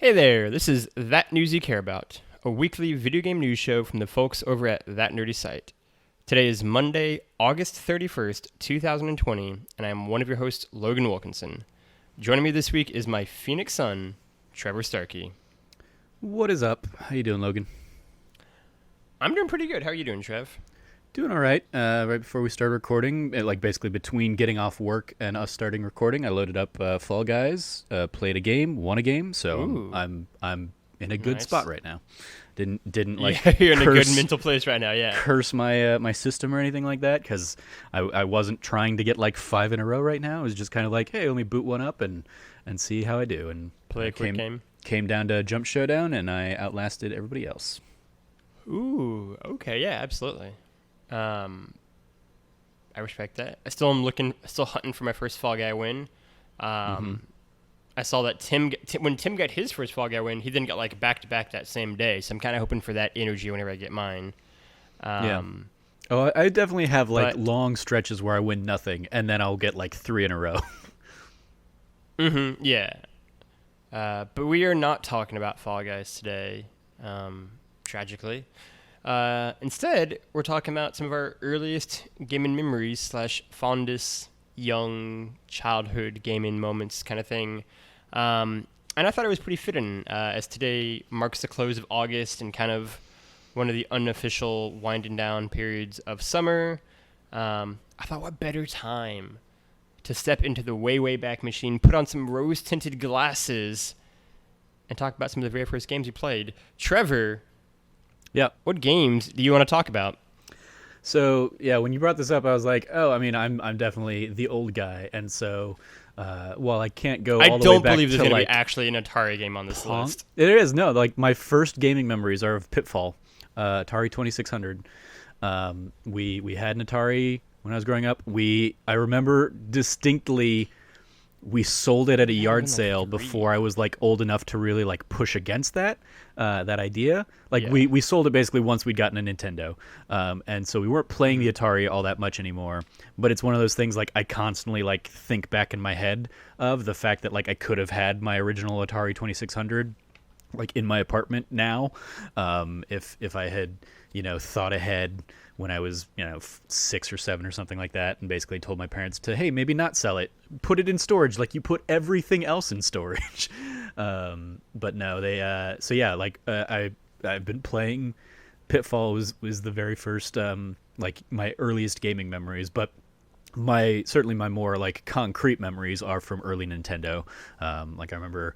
Hey there, this is That News You Care About, a weekly video game news show from the folks over at That Nerdy Site. Today is Monday, August 31st, 2020, and I'm one of your hosts, Logan Wilkinson. Joining me this week is my Phoenix son, Trevor Starkey. What is up? How you doing, Logan? I'm doing pretty good. How are you doing, Trev? Doing all right. Right before we started recording, basically between getting off work and us starting recording, I loaded up Fall Guys, played a game, won a game, so I'm in a good spot right now. Didn't like you're in a good mental place right now. Yeah, curse my my system or anything like that because I wasn't trying to get like 5 in a row right now. It was just kind of like, hey, let me boot one up and see how I do. And play a quick game. Came down to Jump Showdown, and I outlasted everybody else. Ooh, okay, yeah, absolutely. I respect that. I still am still hunting for my first Fall Guy win. I saw that when Tim got his first Fall Guy win, he then got like back to back that same day. So I'm kind of hoping for that energy whenever I get mine. Yeah. Oh, I definitely have like long stretches where I win nothing, and then I'll get like 3 in a row. Yeah. But we are not talking about Fall Guys today, tragically. Instead, we're talking about some of our earliest gaming memories / fondest young childhood gaming moments kind of thing. And I thought it was pretty fitting, as today marks the close of August and kind of one of the unofficial winding down periods of summer. I thought, what better time to step into the way, way back machine, put on some rose-tinted glasses, and talk about some of the very first games we played. Trevor, yeah, what games do you want to talk about? So yeah, when you brought this up, I was like, oh, I mean, I'm definitely the old guy, and so while I can't go, I all the don't way back believe there's to going to like be actually an Atari game on this list. It is no, like my first gaming memories are of Pitfall, Atari 2600. We had an Atari when I was growing up. I remember distinctly. We sold it at a yard sale before I was like old enough to really like push against that idea. Like we sold it basically once we'd gotten a Nintendo, and so we weren't playing the Atari all that much anymore. But it's one of those things like I constantly like think back in my head of the fact that like I could have had my original Atari 2600 like in my apartment now, if I had thought ahead when I was 6 or 7 or something like that, and basically told my parents to, hey, maybe not sell it, put it in storage like you put everything else in storage. But no, they so yeah, like I've been playing. Pitfall was the very first like my earliest gaming memories, but certainly my more like concrete memories are from early Nintendo. Like I remember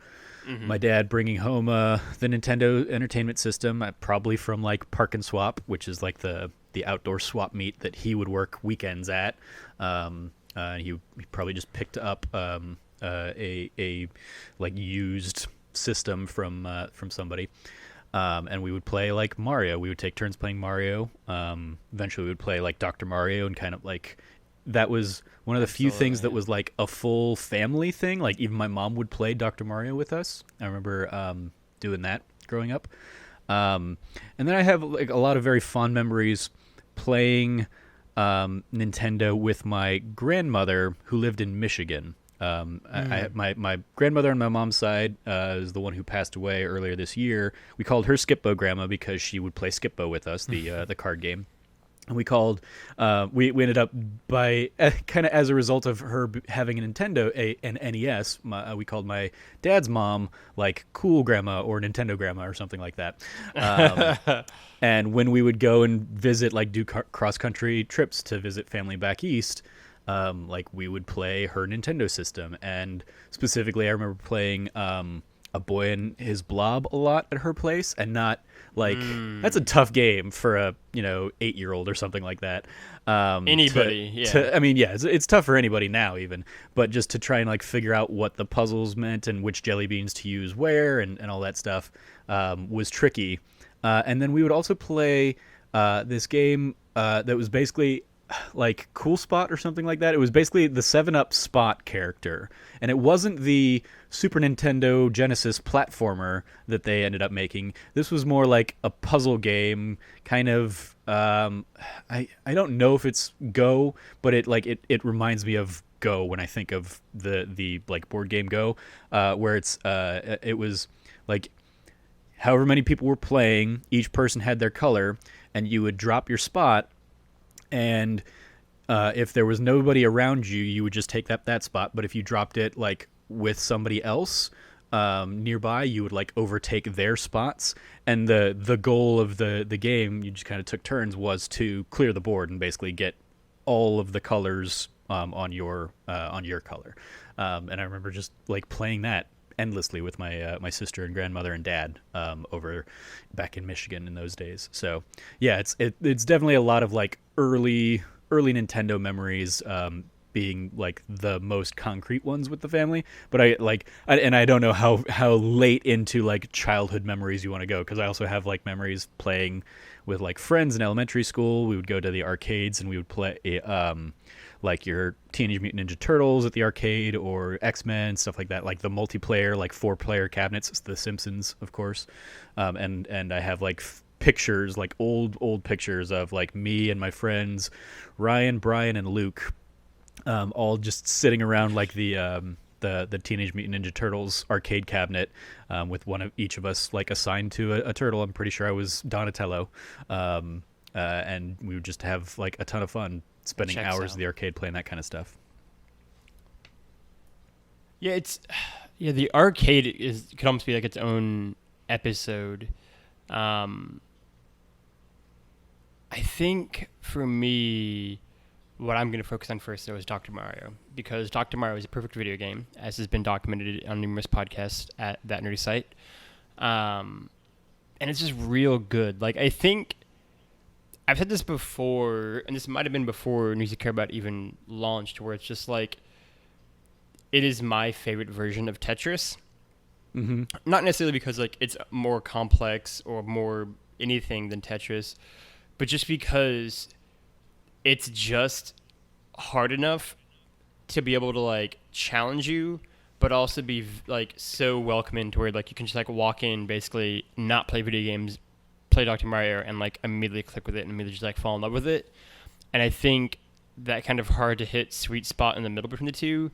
my dad bringing home the Nintendo Entertainment System, probably from like Park and Swap, which is like the outdoor swap meet that he would work weekends at. He probably just picked up a like used system from somebody. And we would play like Mario. We would take turns playing Mario. Eventually we would play like Dr. Mario, and kind of like that was one of the few things that was like a full family thing. Like even my mom would play Dr. Mario with us. I remember doing that growing up. And then I have like a lot of very fond memories playing Nintendo with my grandmother who lived in Michigan. My grandmother on my mom's side is the one who passed away earlier this year. We called her Skip-Bo Grandma because she would play Skip-Bo with us, the card game. And we called, we ended up by kind of as a result of her having a Nintendo, an NES. We called my dad's mom like Cool Grandma or Nintendo Grandma or something like that. And when we would go and visit, like do cross country trips to visit family back east, like we would play her Nintendo system. And specifically, I remember playing A Boy and His Blob a lot at her place, and not like that's a tough game for a 8-year-old or something like that. Anybody, yeah. I mean, yeah, it's tough for anybody now even, but just to try and like figure out what the puzzles meant and which jelly beans to use where and all that stuff was tricky. And then we would also play this game that was basically like Cool Spot or something like that. It was basically the 7-Up Spot character, and it wasn't the Super Nintendo Genesis platformer that they ended up making. This was more like a puzzle game, kind of. I don't know if it's Go, but it reminds me of Go when I think of the like board game Go, where it was like however many people were playing, each person had their color, and you would drop your spot, and if there was nobody around you, you would just take that spot. But if you dropped it like with somebody else nearby, you would like overtake their spots. And the goal of the game, you just kind of took turns, was to clear the board and basically get all of the colors on your color. And I remember just like playing that endlessly with my sister and grandmother and dad over back in Michigan in those days. So yeah, it's definitely a lot of like early Nintendo memories, being like the most concrete ones with the family. But I don't know how late into like childhood memories you want to go, because I also have like memories playing with like friends in elementary school. We would go to the arcades and we would play like your Teenage Mutant Ninja Turtles at the arcade, or X-Men, stuff like that, like the multiplayer, like 4-player cabinets, The Simpsons, of course. And I have like pictures, like old pictures of like me and my friends, Ryan, Brian, and Luke, all just sitting around like the Teenage Mutant Ninja Turtles arcade cabinet, with one of each of us like assigned to a turtle. I'm pretty sure I was Donatello. And we would just have like a ton of fun spending Checks hours out. in the arcade playing that kind of stuff. Yeah, the arcade could almost be like its own episode. I think for me, what I'm going to focus on first, though, is Dr. Mario, because Dr. Mario is a perfect video game, as has been documented on numerous podcasts at that nerdy site. And it's just real good. Like, I think I've said this before, and this might have been before News You Care About even launched, where it's just like, it is my favorite version of Tetris. Mm-hmm. Not necessarily because like it's more complex or more anything than Tetris, but just because it's just hard enough to be able to like challenge you, but also be like so welcoming to where like you can just like walk in, basically not play video games, play Dr. Mario, and like immediately click with it and immediately just like fall in love with it. And I think that kind of hard to hit sweet spot in the middle between the two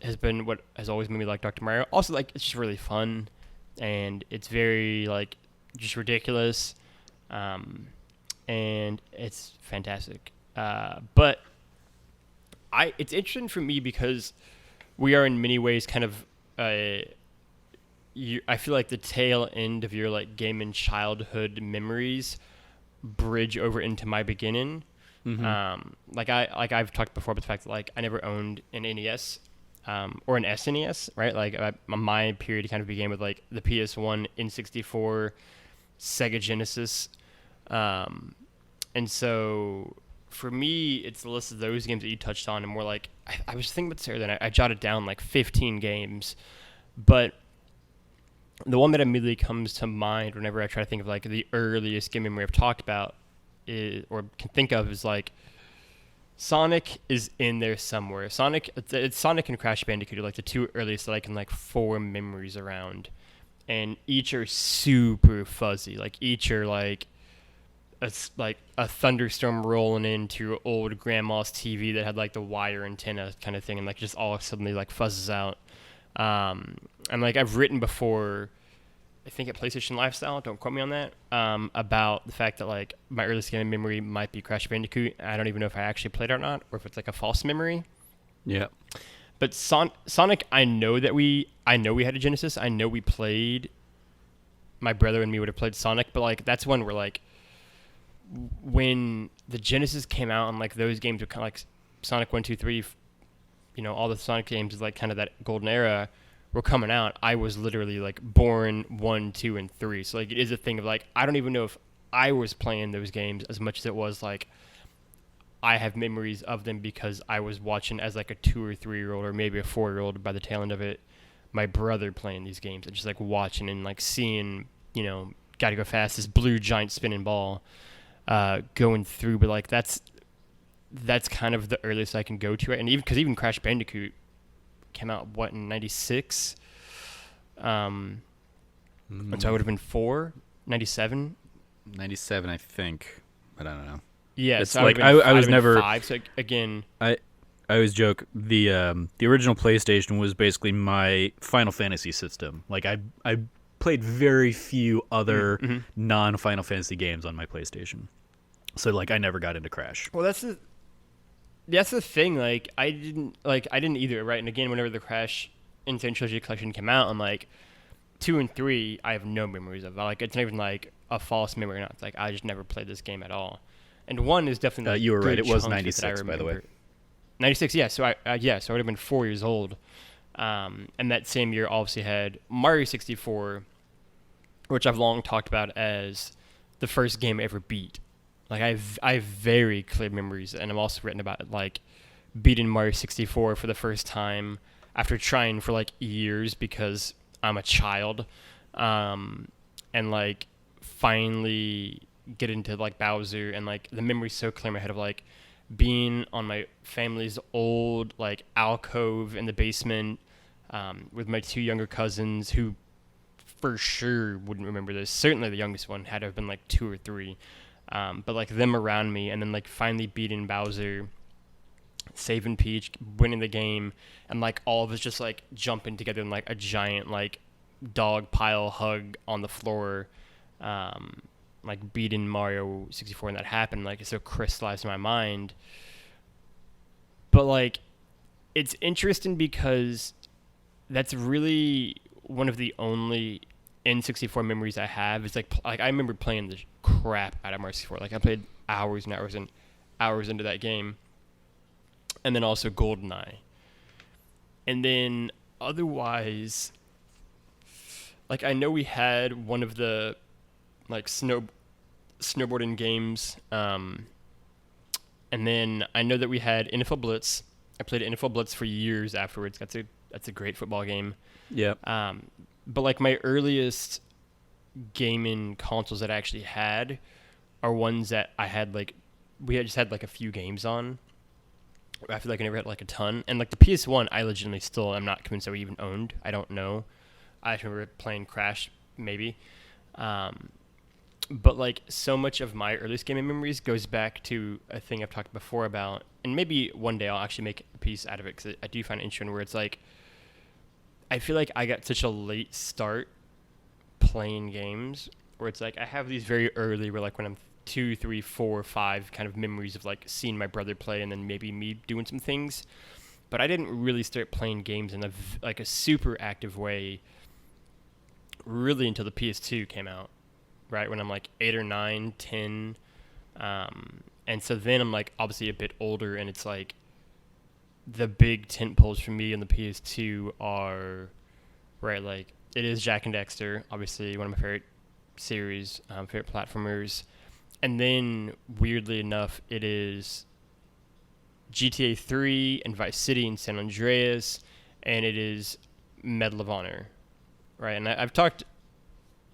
has been what has always made me like Dr. Mario. Also, like, it's just really fun, and it's very like just ridiculous, and it's fantastic. But it's interesting for me because we are in many ways kind of I feel like the tail end of your like gaming childhood memories bridge over into my beginning. Mm-hmm. I've talked before about the fact that like I never owned an NES, or an SNES, right? Like my period kind of began with like the PS1, N64, Sega Genesis, and so for me, it's the list of those games that you touched on, and more like I was thinking about this earlier, and I jotted down like 15 games, but the one that immediately comes to mind whenever I try to think of like the earliest game memory I've talked about or can think of is like Sonic is in there somewhere. It's Sonic and Crash Bandicoot are like the two earliest that I can like form memories around, and each are super fuzzy. Like each are like a thunderstorm rolling into your old grandma's TV that had like the wire antenna kind of thing, and like just all suddenly like fuzzes out. And like I've written before, I think at PlayStation Lifestyle, don't quote me on that, about the fact that like my earliest gaming memory might be Crash Bandicoot. I don't even know if I actually played it or not, or if it's like a false memory. Yeah. But Sonic, I know we had a Genesis. I know we played. My brother and me would have played Sonic, but like that's one where like when the Genesis came out and like those games were kind of like Sonic 1, 2, 3, all the Sonic games is like kind of that golden era were coming out. I was literally like born 1, 2, and 3. So like it is a thing of like I don't even know if I was playing those games as much as it was like I have memories of them because I was watching as like a 2 or 3-year-old or maybe a 4-year-old by the tail end of it, my brother playing these games and just like watching and like seeing, gotta go fast, this blue giant spinning ball going through. But like that's kind of the earliest I can go to it. And even Crash Bandicoot came out in 96, and so I would have been 4, 97. 97, I think, but I don't know. Yeah, It's so like I was been never 5. So again, I I always joke the original PlayStation was basically my Final Fantasy system. Like I played very few other Mm-hmm. non Final Fantasy games on my PlayStation. So like I never got into Crash. Well, that's the thing. Like I didn't either, right? And again, whenever the Crash Insane Trilogy Collection came out, I'm like 2 and 3. I have no memories of. Like it's not even like a false memory. Not it's like I just never played this game at all. And 1 is definitely like You were right. good It was chunks of it that I 96, by the way. remember. 96, yeah. So I would have been 4 years old. And that same year obviously had Mario 64, which I've long talked about as the first game I ever beat. Like I have very clear memories, and I've also written about it, like beating Mario 64 for the first time after trying for like years because I'm a child, and like finally get into like Bowser, and like the memory's so clear in my head of like being on my family's old like alcove in the basement, with my 2 younger cousins who for sure wouldn't remember this. Certainly the youngest one had to have been like 2 or 3. But like them around me, and then like finally beating Bowser, saving Peach, winning the game, and like all of us just like jumping together in like a giant like dog pile hug on the floor, like beating Mario 64, and that happened. Like it's so crystallized in my mind. But like it's interesting because that's really one of the only N64 memories I have. It's like I remember playing the crap out of Mario 64. Like I played hours and hours and hours into that game, and then also GoldenEye. And then otherwise, like I know we had one of the like snowboarding games, and then I know that we had NFL Blitz. I played NFL Blitz for years afterwards. That's a great football game. Yeah. But like my earliest gaming consoles that I actually had are ones that I had like we had just had like a few games on. I feel like I never had like a ton. And like the PS1, I legitimately still am not convinced that we even owned. I don't know. I just remember playing Crash maybe. But like so much of my earliest gaming memories goes back to a thing I've talked before about, and maybe one day I'll actually make a piece out of it because I do find it interesting, where it's like I feel like I got such a late start playing games, where it's like I have these very early, where like when I'm 2, 3, 4, 5 kind of memories of like seeing my brother play and then maybe me doing some things. But I didn't really start playing games in like a super active way really until the PS2 came out, right? When I'm like 8 or 9, 10. And so then I'm like obviously a bit older, and it's like the big tent poles for me on the PS2 are, right, like it is Jak and Daxter, obviously one of my favorite series, favorite platformers. And then weirdly enough, it is GTA 3 and Vice City and San Andreas, and it is Medal of Honor, right? And I've talked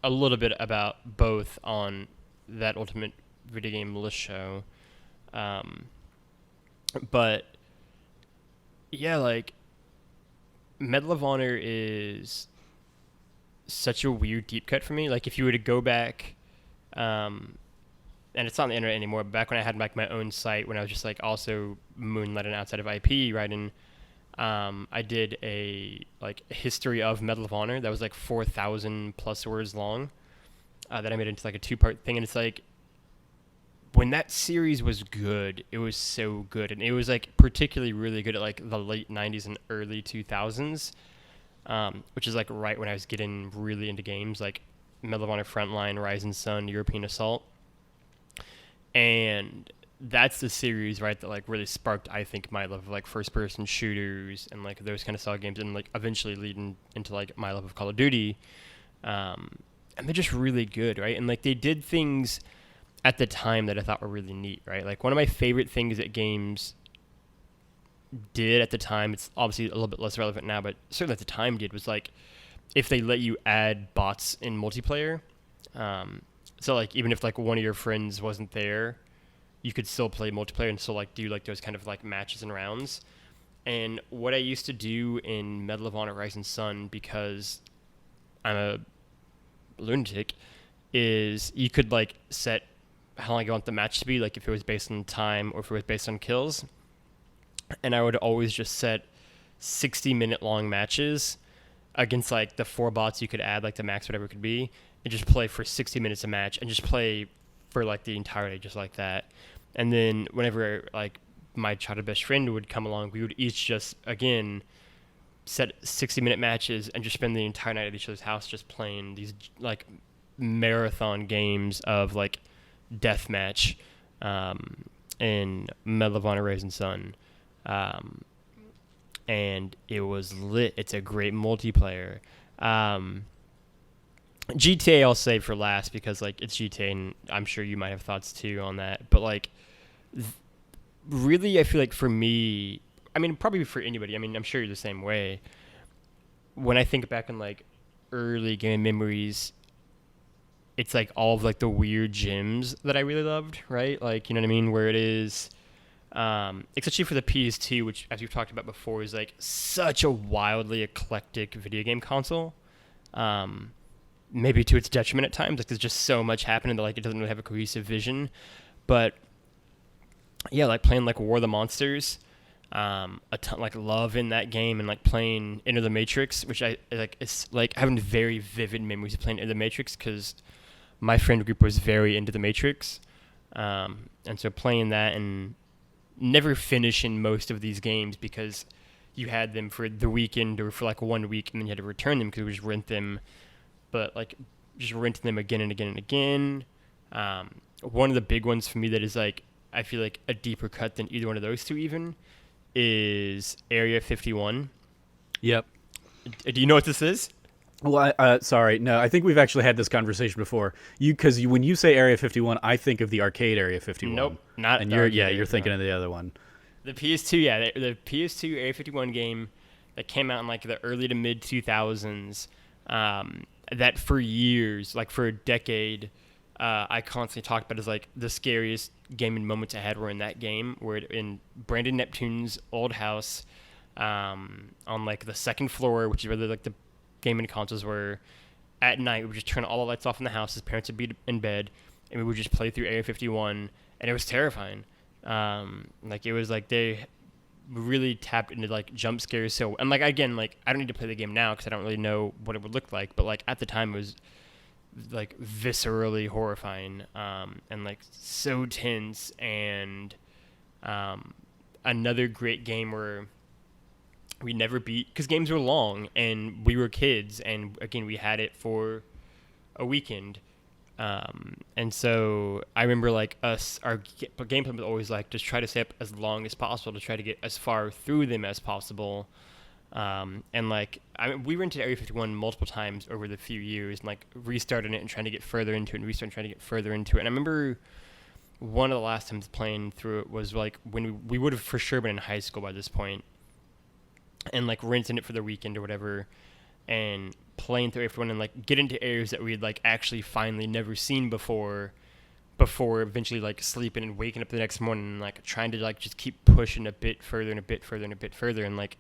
a little bit about both on that Ultimate Video Game List show. But yeah, like Medal of Honor is such a weird deep cut for me. Like if you were to go back, and it's not on the internet anymore, but back when I had like my own site, when I was just like also moonlighting outside of IP writing, I did a like history of Medal of Honor that was like 4,000 plus words long, that I made into like a 2-part thing. And it's like, when that series was good, it was so good. And it was like particularly really good at like the late 90s and early 2000s, which is like right when I was getting really into games like Medal of Honor Frontline, Rising Sun, European Assault. And that's the series, right, that like really sparked, I think, my love of like first person shooters and like those kind of style games, and like eventually leading into like my love of Call of Duty. And they're just really good, right? And like they did things at the time that I thought were really neat, right? Like one of my favorite things that games did at the time, it's obviously a little bit less relevant now, but certainly at the time did, was like if they let you add bots in multiplayer. So like even if like one of your friends wasn't there, you could still play multiplayer and still like do like those kind of like matches and rounds. And what I used to do in Medal of Honor Rising Sun, because I'm a lunatic, is you could like set how long you want the match to be, like if it was based on time or if it was based on kills. and I would always just set 60-minute long matches against like the 4 bots you could add, like the max whatever it could be, and just play for 60 minutes a match and just play for like the entire day just like that. And then whenever like my childhood best friend would come along, we would each just again set 60-minute matches and just spend the entire night at each other's house just playing these like marathon games of like deathmatch and Medal of Honor Rising Sun. And it was lit. It's a great multiplayer. GTA I'll save for last because like it's GTA and I'm sure you might have thoughts too on that. But like really I feel like for me, I mean probably for anybody, I mean I'm sure you're the same way. When I think back on like early game memories, it's like all of like the weird gyms that I really loved, right? Like, you know what I mean? Where it is, especially for the PS2, which as we've talked about before is like such a wildly eclectic video game console. Maybe to its detriment at times, like there's just so much happening that like it doesn't really have a cohesive vision. But yeah, like playing like War of the Monsters, a ton like love in that game, and like playing Enter the Matrix, which I like. It's like having very vivid memories of playing Enter the Matrix because my friend group was very into the Matrix, and so playing that and never finishing most of these games because you had them for the weekend or for like 1 week and then you had to return them because we just rent them. But like just renting them again and again and again. One of the big ones for me that is like I feel like a deeper cut than either one of those two even is Area 51. Yep. Do you know what this is? Well, sorry, no. I think we've actually had this conversation before. Because when you say Area 51, I think of the arcade Area 51. Nope, not. And you're thinking of the other one. The PS2, yeah, the PS2 Area 51 game that came out in like the early to mid 2000s. That for years, like for a decade, I constantly talked about as like the scariest gaming moments I had were in that game, where in Brandon Neptune's old house, on like the second floor, which is where like the gaming consoles were. At night, we would just turn all the lights off in the house. His parents would be in bed, and we would just play through Area 51, and it was terrifying. Like it was like they really tapped into like jump scares. So, and like again, like I don't need to play the game now because I don't really know what it would look like. But like at the time, it was like viscerally horrifying, and like so tense. And another great game where we never beat because games were long and we were kids, and again we had it for a weekend. And so I remember like our game plan was always like just try to stay up as long as possible to try to get as far through them as possible. And like we rented Area 51 multiple times over the few years, and like restarting it and trying to get further into it and restarting trying to get further into it. And I remember one of the last times playing through it was like when we would have for sure been in high school by this point, and like renting it for the weekend or whatever, and playing through everyone and like get into areas that we had like actually finally never seen before eventually like sleeping and waking up the next morning and like trying to like just keep pushing a bit further and a bit further and a bit further. And like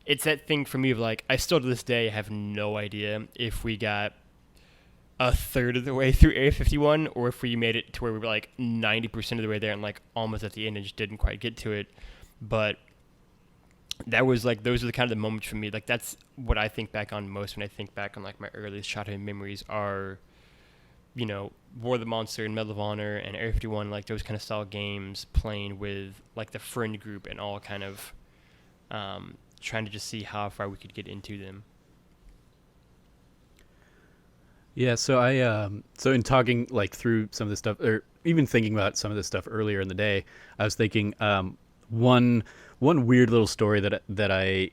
it's that thing for me of like I still to this day have no idea if we got a third of the way through Area 51 or if we made it to where we were like 90% of the way there and like almost at the end and just didn't quite get to it. But that was like those are the kind of the moments for me. Like that's what I think back on most when I think back on like my earliest childhood memories are, you know, War of the Monster and Medal of Honor and Area 51, like those kind of style games, playing with like the friend group and all kind of trying to just see how far we could get into them. Yeah, so so in talking like through some of this stuff, or even thinking about some of this stuff earlier in the day, I was thinking one weird little story that I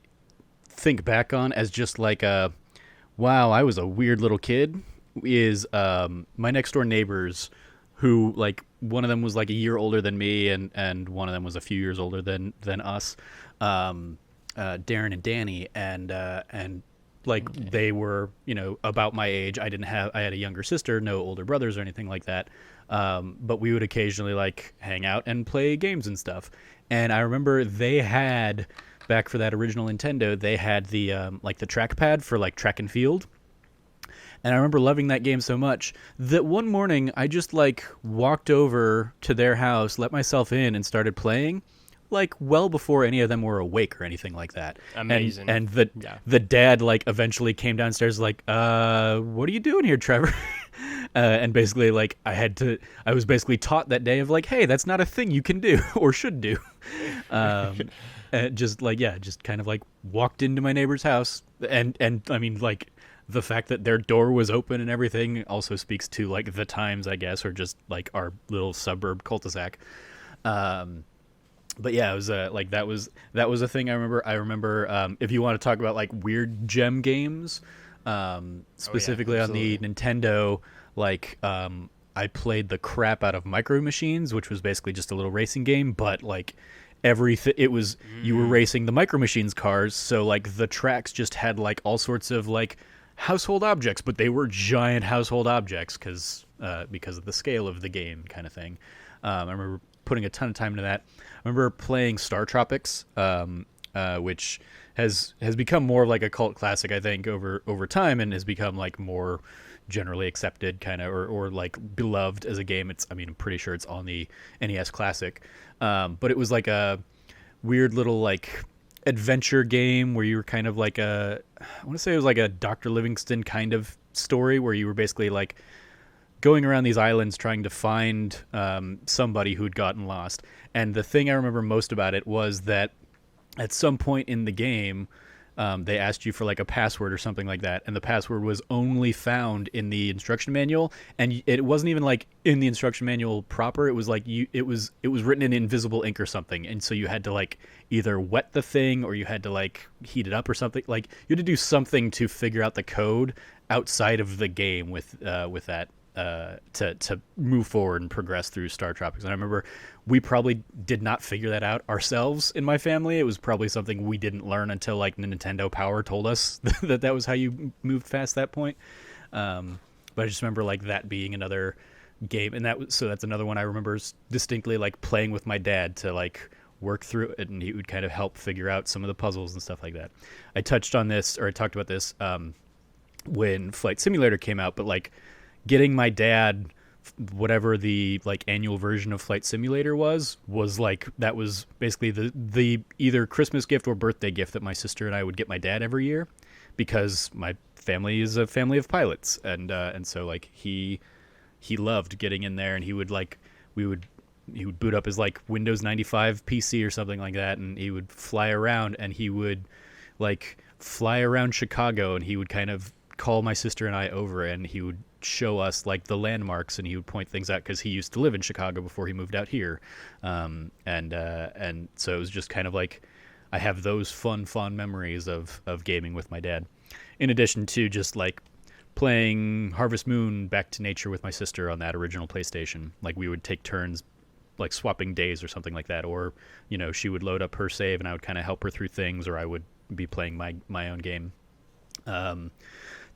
think back on as just like wow, I was a weird little kid is my next door neighbors, who like one of them was like a year older than me and one of them was a few years older than us, Darren and Danny, and like Okay. they were, you know, about my age. I had a younger sister, no older brothers or anything like that. But we would occasionally like hang out and play games and stuff. And I remember they had, back for that original Nintendo, they had the like the trackpad for like track and field. And I remember loving that game so much that one morning I just like walked over to their house, let myself in and started playing. like well before any of them were awake or anything like that. Amazing. And Yeah. the dad like eventually came downstairs like, what are you doing here, Trevor? And basically like I was basically taught that day of like, hey, that's not a thing you can do or should do. And just like, yeah, just kind of like walked into my neighbor's house, and I mean like the fact that their door was open and everything also speaks to like the times, I guess, or just like our little suburb cul-de-sac. But yeah, it was like that was a thing I remember. If you want to talk about like weird gem games, specifically on the Nintendo, like I played the crap out of Micro Machines, which was basically just a little racing game, but like everything, it was you were racing the Micro Machines cars, so like the tracks just had like all sorts of like household objects, but they were giant household objects because of the scale of the game, kind of thing. I remember putting a ton of time into that. I remember playing Star Tropics, which has become more of like a cult classic, I think, over time, and has become like more generally accepted, kind of, or like beloved as a game. I'm pretty sure it's on the NES Classic, but it was like a weird little like adventure game where you were kind of like I want to say it was like a Dr. Livingston kind of story where you were basically like going around these islands trying to find somebody who'd gotten lost. And the thing I remember most about it was that at some point in the game, they asked you for like a password or something like that, and the password was only found in the instruction manual, and it wasn't even like in the instruction manual proper. It was like it was written in invisible ink or something, and so you had to like either wet the thing or you had to like heat it up or something. Like you had to do something to figure out the code outside of the game with that. To move forward and progress through Star Tropics. And I remember we probably did not figure that out ourselves in my family. It was probably something we didn't learn until like Nintendo Power told us that was how you moved past that point. But I just remember like that being another game, and that's another one I remember distinctly like playing with my dad to like work through it, and he would kind of help figure out some of the puzzles and stuff like that. I talked about this when Flight Simulator came out, but like getting my dad whatever the like annual version of Flight Simulator was like that was basically the either Christmas gift or birthday gift that my sister and I would get my dad every year, because my family is a family of pilots, and so like he loved getting in there, and he would boot up his like Windows 95 PC or something like that, and he would fly around, and he would like fly around Chicago, and he would kind of call my sister and I over, and he would show us like the landmarks, and he would point things out because he used to live in Chicago before he moved out here, and so it was just kind of like I have those fond memories of gaming with my dad, in addition to just like playing Harvest Moon Back to Nature with my sister on that original PlayStation. Like we would take turns like swapping days or something like that, or she would load up her save and I would kind of help her through things, or I would be playing my own game.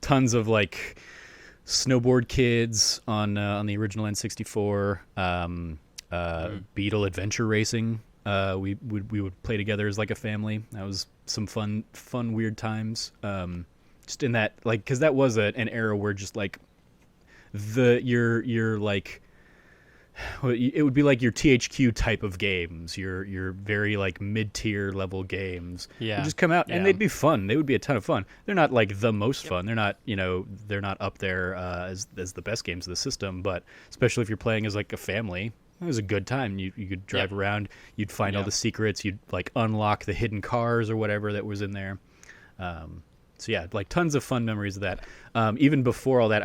Tons of like Snowboard Kids on the original N64, Beetle Adventure Racing. We would play together as like a family. That was some fun weird times. Just in that, like, because that was an era where just like your like, it would be like your THQ type of games, your very like mid-tier level games would just come out, and they'd be fun. They would be a ton of fun. They're not like the most fun. They're not they're not up there as the best games of the system, but especially if you're playing as like a family, it was a good time. You could drive around, you'd find all the secrets, you'd like unlock the hidden cars or whatever that was in there. So yeah, like tons of fun memories of that. Even before all that,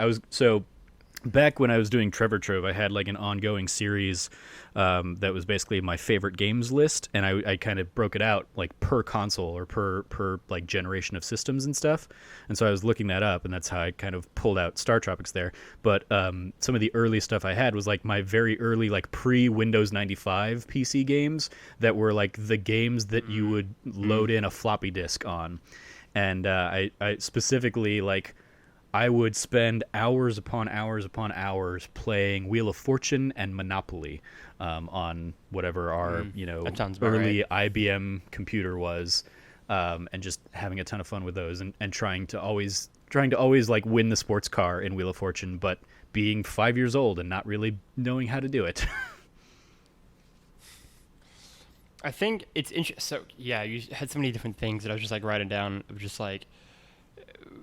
back when I was doing Trevor Trove, I had like an ongoing series that was basically my favorite games list, and I kind of broke it out like per console or per like generation of systems and stuff. And so I was looking that up, and that's how I kind of pulled out Star Tropics there. But some of the early stuff I had was like my very early like pre-Windows 95 PC games that were like the games that you would load in a floppy disk on. And I specifically like I would spend hours upon hours playing Wheel of Fortune and Monopoly on whatever our early IBM computer was, and just having a ton of fun with those, and trying to always like win the sports car in Wheel of Fortune, but being 5 years old and not really knowing how to do it. I think it's interesting. So yeah, you had so many different things that I was just like writing down of just like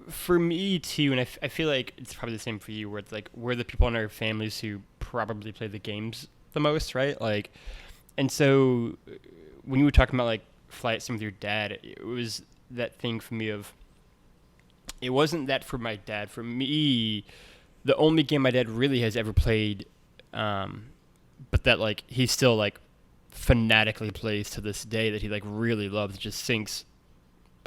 for me too, and I feel like it's probably the same for you, where it's like we're the people in our families who probably play the games the most, right? Like, and so when you were talking about like flight sim with your dad, it was that thing for me of it wasn't that for my dad. For me, the only game my dad really has ever played, but that like he still like fanatically plays to this day that he like really loves, just sinks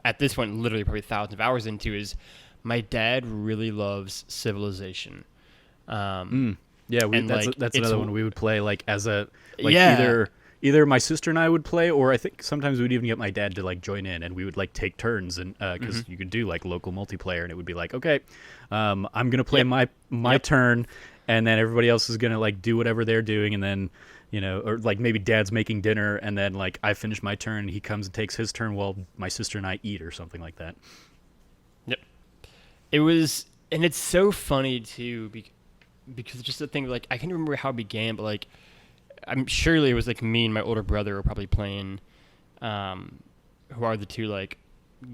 at this point literally probably thousands of hours into is my dad really loves Civilization. Um, Yeah, and like that's it's another one we would play like as a like yeah. either my sister and I would play, or I think sometimes we'd even get my dad to like join in, and we would like take turns, and because Hmm. you could do like local multiplayer, and it would be like, okay, I'm gonna play Yep. my Yep. turn, and then everybody else is gonna like do whatever they're doing, and then or like maybe dad's making dinner, and then like I finish my turn, and he comes and takes his turn while my sister and I eat or something like that. Yep. It was, and it's so funny too because just the thing like I can't remember how it began, but like I'm surely it was like me and my older brother were probably playing, um, who are the two like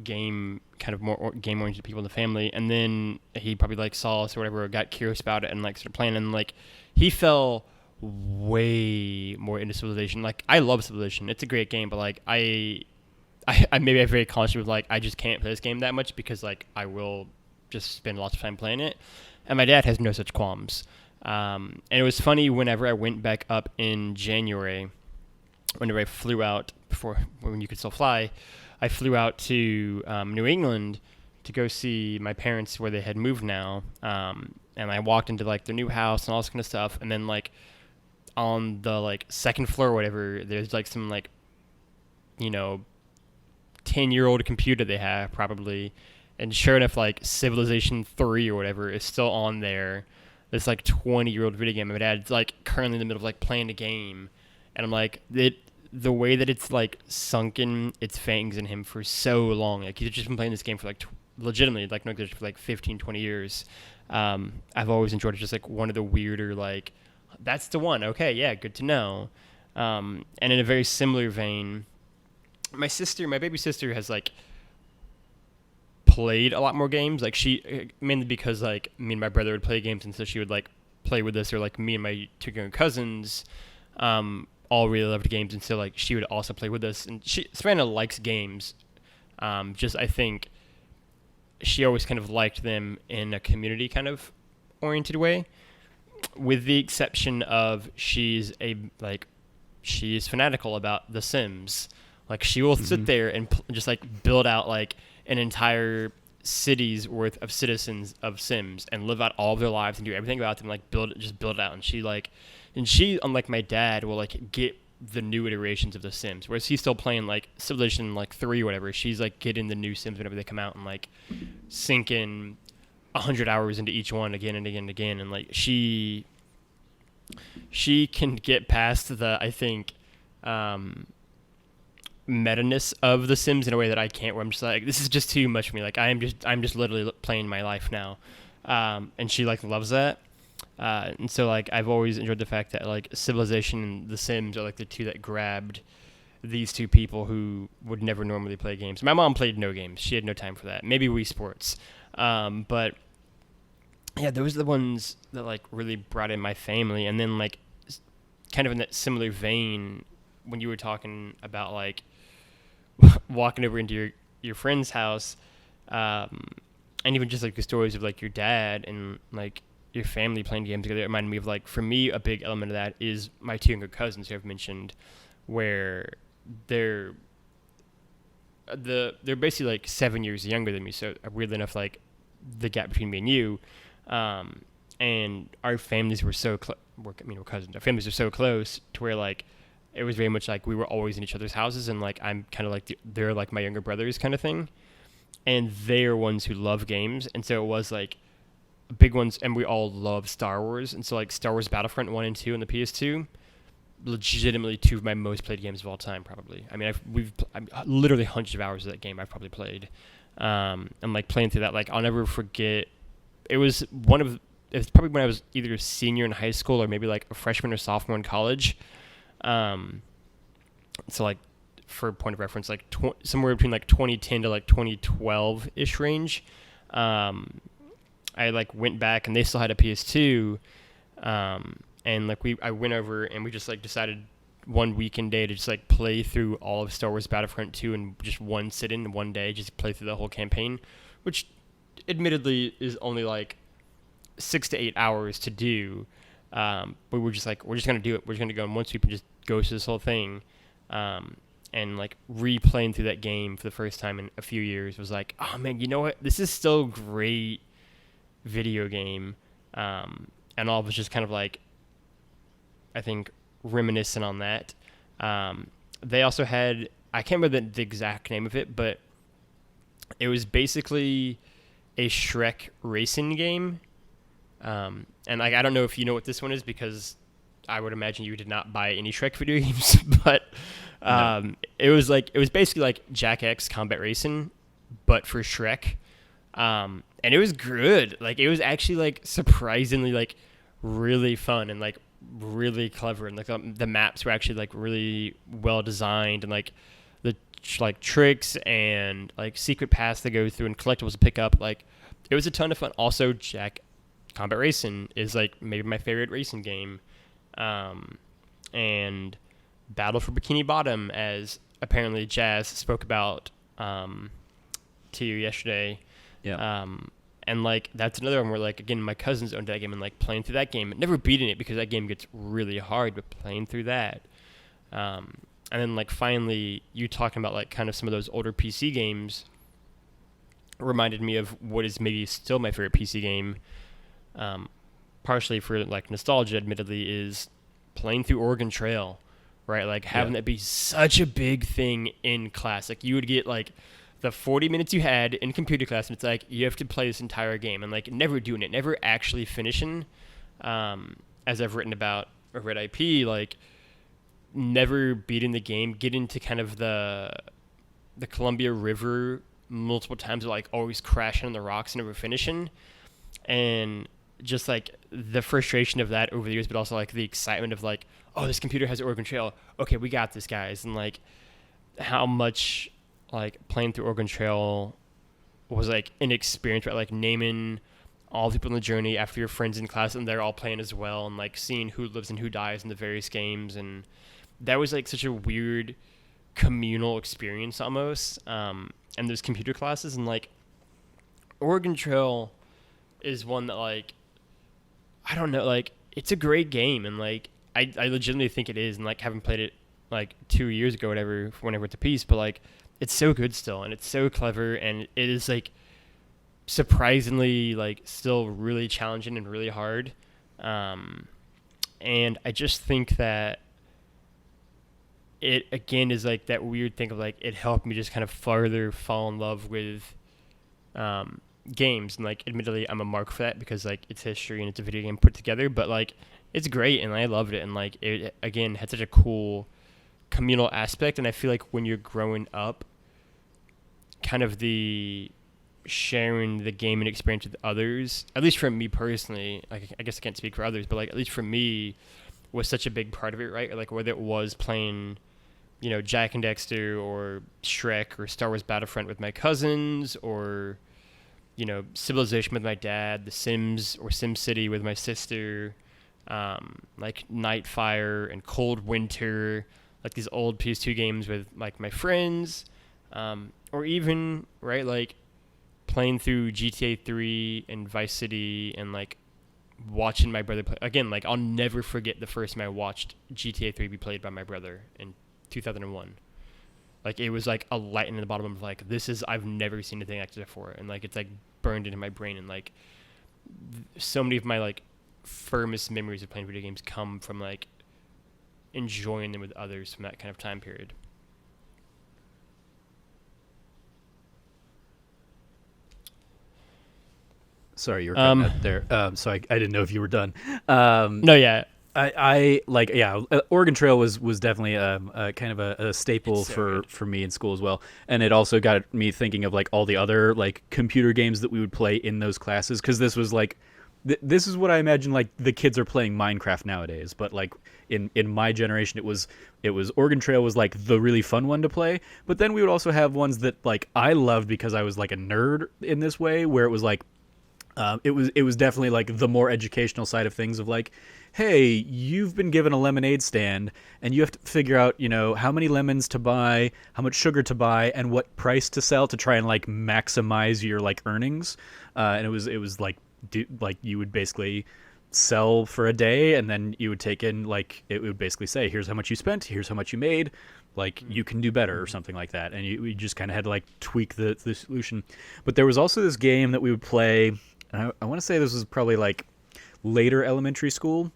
game kind of more game oriented people in the family, and then he probably like saw us or whatever, or got curious about it and like started playing, and like he fell way more into Civilization. Like I love Civilization; it's a great game, but like I maybe I'm very conscious of like I just can't play this game that much because like I will just spend lots of time playing it, and my dad has no such qualms. And it was funny whenever I went back up in January, whenever I flew out before when you could still fly, I flew out to New England to go see my parents where they had moved now. And I walked into like their new house and all this kind of stuff, and then like on the like second floor or whatever, there's like some like you know 10-year-old computer they have probably, and sure enough like Civilization 3 or whatever is still on there, this like 20-year-old video game. My dad's like currently in the middle of like playing a game, and I'm like the way that it's like sunken its fangs in him for so long, like he's just been playing this game for like legitimately like no for like 15, 20 years. I've always enjoyed it, just like one of the weirder like that's the one, okay, yeah, good to know. And in a very similar vein, my baby sister has like played a lot more games. Like she mainly because like me and my brother would play games, and so she would like play with us, or like me and my two younger cousins, all really loved games, and so like she would also play with us. And Savannah likes games. Just I think she always kind of liked them in a community kind of oriented way, with the exception of she's fanatical about The Sims. Like she will sit there and just like build out like an entire city's worth of citizens of Sims and live out all of their lives and do everything about them, like build it out. And she unlike my dad will like get the new iterations of the Sims, whereas he's still playing like Civilization like 3 or whatever. She's like getting the new Sims whenever they come out and like sinking 100 hours into each one again and again and again. And like she can get past the I think meta-ness of The Sims in a way that I can't, where I'm just like, this is just too much for me. Like I'm just literally playing my life now. And she like loves that. And so like I've always enjoyed the fact that like Civilization and The Sims are like the two that grabbed these two people who would never normally play games. My mom played no games. She had no time for that. Maybe Wii Sports. But yeah, those are the ones that like really brought in my family. And then like kind of in that similar vein, when you were talking about like walking over into your friend's house, and even just like the stories of like your dad and like your family playing games together, it reminded me of like, for me, a big element of that is my two younger cousins who I've mentioned, where they're they're basically like 7 years younger than me. So weirdly enough, like the gap between me and you, and our families were so we're cousins. Our families are so close to where like it was very much like we were always in each other's houses, and like I'm kind of like they're like my younger brothers kind of thing, and they're ones who love games, and so it was like big ones, and we all love Star Wars, and so like Star Wars Battlefront 1 and 2 on the PS2, legitimately two of my most played games of all time, probably. I mean, I'm literally hundreds of hours of that game I've probably played, and like playing through that, like I'll never forget. It's probably when I was either a senior in high school or maybe like a freshman or sophomore in college. So like for point of reference, like somewhere between like 2010 to like 2012 ish range. I like went back and they still had a PS2, and like I went over and we just like decided one weekend day to just like play through all of Star Wars Battlefront 2 in just one sit in one day, just play through the whole campaign, which admittedly is only like 6 to 8 hours to do. But we're just gonna do it. We're just gonna go in one sweep and just go through this whole thing. And like replaying through that game for the first time in a few years was like, oh man, you know what? This is still a great video game. And all of us just kind of like, I think, reminiscent on that. They also had, I can't remember the exact name of it, but it was basically a Shrek racing game. And like, I don't know if you know what this one is, because I would imagine you did not buy any Shrek video games, but no. It was basically like Jack X Combat Racing, but for Shrek. And it was good. Like, it was actually like surprisingly like really fun and like really clever, and like the maps were actually like really well designed, and like the like tricks and like secret paths to go through and collectibles to pick up. Like, it was a ton of fun. Also, Jack Combat Racing is like maybe my favorite racing game. And Battle for Bikini Bottom, as apparently Jazz spoke about to you yesterday. Yeah. And like that's another one where like again my cousins owned that game, and like playing through that game, never beating it because that game gets really hard, but playing through that. And then like finally you talking about like kind of some of those older PC games reminded me of what is maybe still my favorite PC game. Partially for like nostalgia, admittedly, is playing through Oregon Trail, right? Like having that be such a big thing in class. Like you would get like the 40 minutes you had in computer class, and it's like you have to play this entire game, and like never doing it, never actually finishing. As I've written about or read IP, like never beating the game, getting to kind of the Columbia River multiple times, like always crashing on the rocks and never finishing, and just like the frustration of that over the years, but also like the excitement of like, oh, this computer has Oregon Trail. Okay, we got this, guys. And like how much like playing through Oregon Trail was like an experience, right? Like naming all the people in the journey after your friends in class, and they're all playing as well, and like seeing who lives and who dies in the various games. And that was like such a weird communal experience almost. And those computer classes, and like Oregon Trail is one that like, I don't know, like it's a great game, and like I legitimately think it is, and like having played it like 2 years ago, whatever, whenever it's a piece, but like it's so good still, and it's so clever, and it is like surprisingly like still really challenging and really hard. And I just think that it again is like that weird thing of like it helped me just kind of further fall in love with games, and like admittedly I'm a mark for that because like it's history and it's a video game put together, but like it's great and I loved it, and like it again had such a cool communal aspect. And I feel like when you're growing up, kind of the sharing the game and experience with others, at least for me personally, like I guess I can't speak for others, but like at least for me was such a big part of it, right? Like whether it was playing, you know, Jack and Dexter or Shrek or Star Wars Battlefront with my cousins, or you know, Civilization with my dad, The Sims or SimCity with my sister, like Nightfire and Cold Winter, like these old PS2 games with like my friends, or even, right, like playing through GTA 3 and Vice City, and like watching my brother play. Again, like I'll never forget the first time I watched GTA 3 be played by my brother in 2001. Like it was like a light in the bottom of like, this is, I've never seen anything like this before, and like it's like burned into my brain, and like so many of my like firmest memories of playing video games come from like enjoying them with others from that kind of time period. Sorry, you were cutting out there. So I didn't know if you were done. No, yeah. I like, yeah, Oregon Trail was definitely a kind of a staple for me in school as well, and it also got me thinking of like all the other like computer games that we would play in those classes, because this was like this is what I imagine like the kids are playing Minecraft nowadays. But like in my generation, it was Oregon Trail was like the really fun one to play. But then we would also have ones that like I loved because I was like a nerd in this way, where it was like it was definitely like the more educational side of things of like, hey, you've been given a lemonade stand and you have to figure out, how many lemons to buy, how much sugar to buy, and what price to sell to try and like maximize your like earnings. And it was like like you would basically sell for a day and then you would take in like it would basically say here's how much you spent, here's how much you made, like you can do better or something like that, and we just kind of had to like tweak the solution. But there was also this game that we would play, and I want to say this was probably like later elementary school,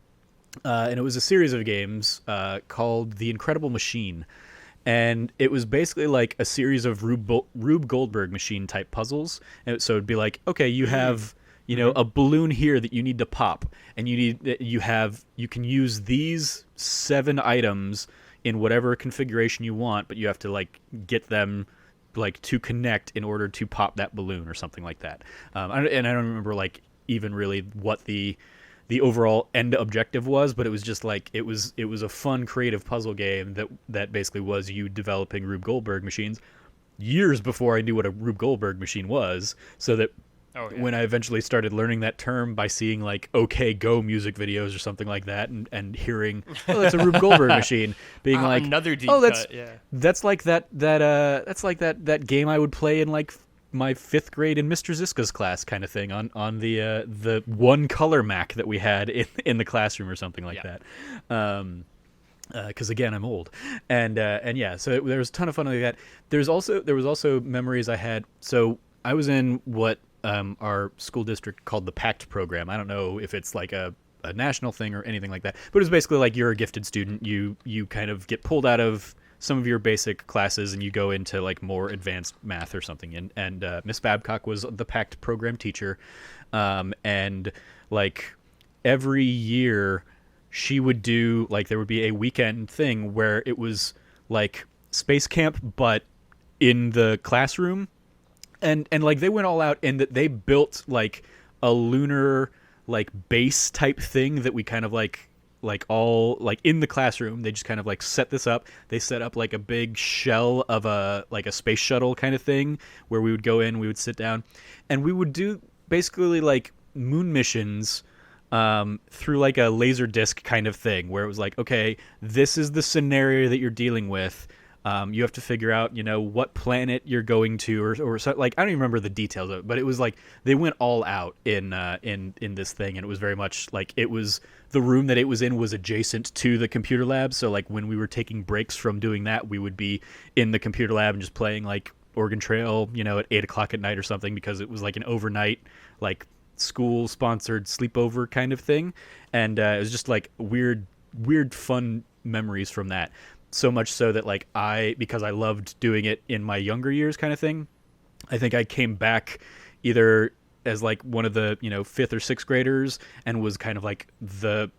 and it was a series of games called The Incredible Machine, and it was basically like a series of Rube Goldberg machine type puzzles. And so it'd be like, okay, you have a balloon here that you need to pop, and you can use these 7 items in whatever configuration you want, but you have to like get them like to connect in order to pop that balloon or something like that. And I don't remember like even really what the overall end objective was, but it was just like it was a fun creative puzzle game that basically was you developing Rube Goldberg machines years before I knew what a Rube Goldberg machine was, so that when I eventually started learning that term by seeing like OK Go music videos or something like that, and hearing, oh, that's a Rube Goldberg machine, being like, another deep that's cut, yeah. that's like that game I would play in like my 5th grade in Mr. Ziska's class kind of thing on the one color Mac that we had in the classroom or something like that. Because again, I'm old, and yeah, so there was a ton of fun like that. There was also memories I had. So I was in what our school district called the PACT program. I don't know if it's like a national thing or anything like that, but it was basically like you're a gifted student. You kind of get pulled out of some of your basic classes and you go into like more advanced math or something. And Miss Babcock was the PACT program teacher, and like every year she would do like there would be a weekend thing where it was like space camp but in the classroom. And like they went all out and that they built like a lunar like base type thing that we kind of like all like in the classroom. They just kind of like set this up. They set up like a big shell of a space shuttle kind of thing where we would go in, we would sit down, and we would do basically like moon missions through like a laser disc kind of thing where it was like, okay, this is the scenario that you're dealing with. You have to figure out, what planet you're going to, or so, like I don't even remember the details of it, but it was like they went all out in this thing, and it was very much like it was the room that it was in was adjacent to the computer lab. So like when we were taking breaks from doing that, we would be in the computer lab and just playing like Oregon Trail, at 8:00 at night or something, because it was like an overnight like school sponsored sleepover kind of thing, and it was just like weird fun memories from that. So much so that like because I loved doing it in my younger years kind of thing, I think I came back either as like one of the 5th or 6th graders and was kind of like the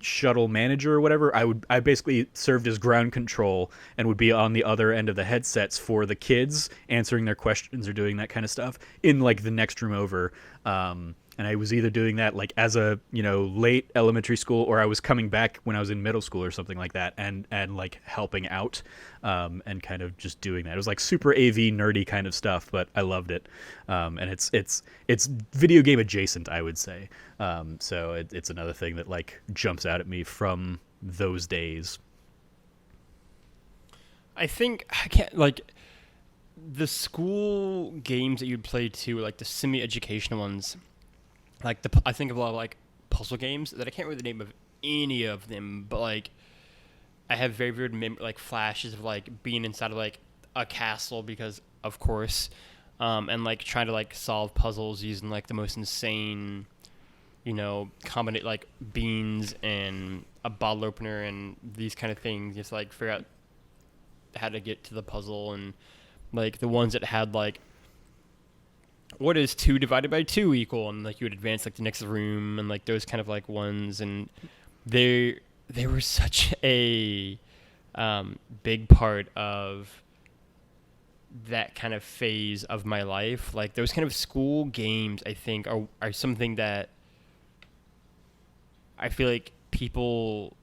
shuttle manager or whatever. I basically served as ground control and would be on the other end of the headsets for the kids, answering their questions or doing that kind of stuff in like the next room over. And I was either doing that like as a late elementary school, or I was coming back when I was in middle school or something like that, and like helping out, and kind of just doing that. It was like super AV nerdy kind of stuff, but I loved it. And it's video game adjacent, I would say. So it's another thing that like jumps out at me from those days. I think I can't like the school games that you'd play too, like the semi-educational ones. Like I think of a lot of like puzzle games that I can't remember the name of any of them, but like I have very vivid like flashes of like being inside of like a castle because of course, and like trying to like solve puzzles using like the most insane, combinate like beans and a bottle opener and these kind of things. Just like figure out how to get to the puzzle, and like the ones that had like what is 2 divided by 2 equal, and like you would advance like the next room, and like those kind of like ones, and they were such a big part of that kind of phase of my life. Like those kind of school games I think are something that I feel like people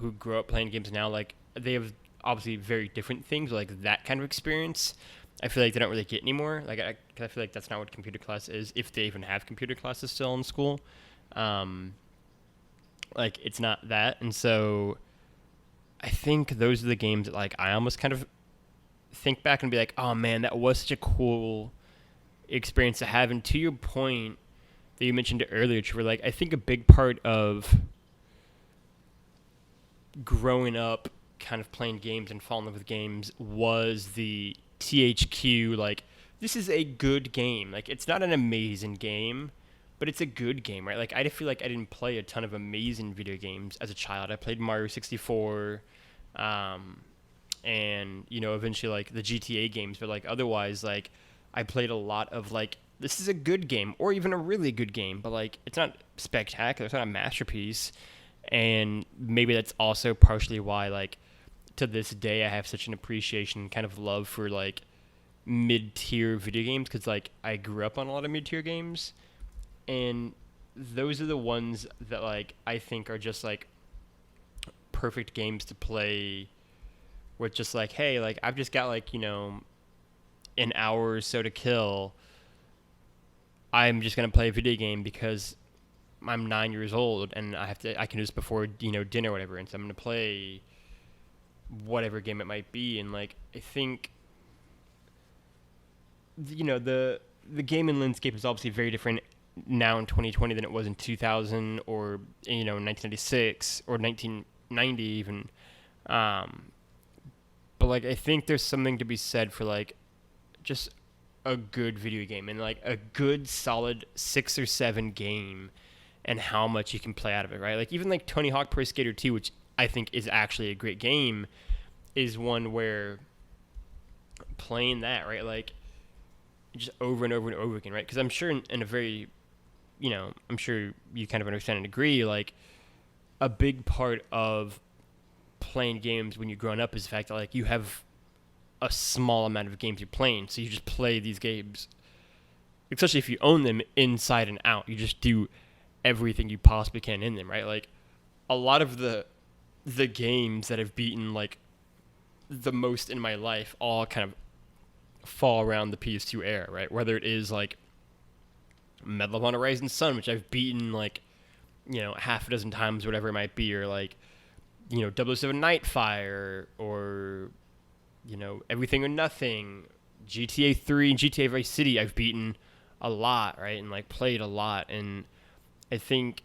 who grow up playing games now, like they have obviously very different things, like that kind of experience. I feel like they don't really get anymore. Like, 'cause I feel like that's not what computer class is, if they even have computer classes still in school. Um, like, it's not that, and so I think those are the games that like I almost kind of think back and be like, oh man, that was such a cool experience to have. And to your point that you mentioned earlier, Trevor, like I think a big part of growing up kind of playing games and falling in love with games was the THQ, like, this is a good game. Like, it's not an amazing game, but it's a good game, right? Like, I feel like I didn't play a ton of amazing video games as a child. I played Mario 64, and, you know, eventually, like, the GTA games, but, like, otherwise, like, I played a lot of, like, this is a good game, or even a really good game, but, like, it's not spectacular. It's not a masterpiece. And maybe that's also partially why, like, to this day I have such an appreciation, kind of love for, like, mid-tier video games, because, like, I grew up on a lot of mid-tier games, and those are the ones that, like, I think are just, like, perfect games to play with, just, like, hey, like, I've just got, like, you know, an hour or so to kill. I'm just going to play a video game because I'm 9 years old and I can do this before, you know, dinner or whatever. And so I'm going to play whatever game it might be. And like, I think, you know, the gaming landscape is obviously very different now in 2020 than it was in 2000 or, you know, 1996 or 1990 even. But like, I think there's something to be said for like just a good video game and like a good solid 6 or 7 game and how much you can play out of it, right? Like even like Tony Hawk Pro Skater 2, which I think is actually a great game, is one where playing that, right, like just over and over and over again, right? Because I'm sure in a very, you know, I'm sure you kind of understand and agree, like a big part of playing games when you're growing up is the fact that like you have a small amount of games you're playing, so you just play these games, especially if you own them inside and out. You just do everything you possibly can in them, right? Like a lot of the games that have beaten like the most in my life all kind of fall around the PS2 era, right? Whether it is like Medal of Honor Rising Sun, which I've beaten like, you know, half a dozen times, whatever it might be, or like, you know, 007 Nightfire, or, you know, Everything or Nothing, GTA 3 and GTA Vice City, I've beaten a lot, right? And like played a lot. And I think